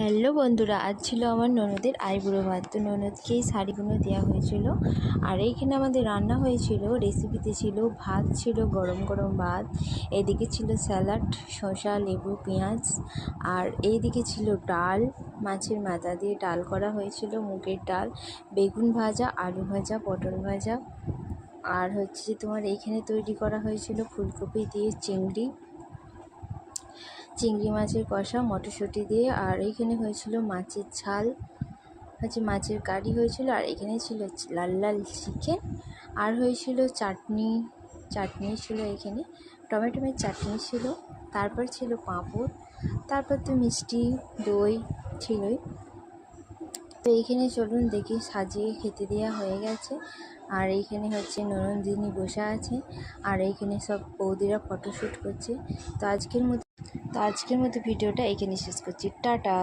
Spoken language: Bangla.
হ্যালো বন্ধুরা, আজ ছিল আমার ননদের আইবুড়ো ভাত। তো ননদকে এই শাড়িগুলো দেওয়া হয়েছিল। আর এইখানে আমাদের রান্না হয়েছিল, রেসিপিতে ছিল ভাত, ছিল গরম গরম ভাত, এদিকে ছিল স্যালাড, শসা, লেবু, পেঁয়াজ, আর এইদিকে ছিল ডাল, মাছের মাথা দিয়ে ডাল করা হয়েছিল, মুগের ডাল, বেগুন ভাজা, আলু ভাজা, পটল ভাজা, আর হচ্ছে তোমার এইখানে তৈরি করা হয়েছিল ফুলকপি দিয়ে চিংড়ি মাছের কষা মটরশুঁটি দিয়ে। আর এইখানে হয়েছিল মাছের ঝাল, মাছের কারি হয়েছিল। আর এখানে ছিল লাল লাল চিকেন, আর হয়েছিল চাটনি ছিল, এখানে টমেটোমের চাটনি ছিল, তারপর ছিল পাঁপড়, তারপর তো মিষ্টি দই ছিলই। তো এইখানে চলুন দেখি, সাজিয়ে খেতে দেওয়া হয়ে গেছে। আর এইখানে হচ্ছে ননদিনী বসে আছে, আর এইখানে সব বৌদিরা ফটোশ্যুট করছে। তো আজকের মতো ভিডিওটা এখানে শেষ করছি। টাটা।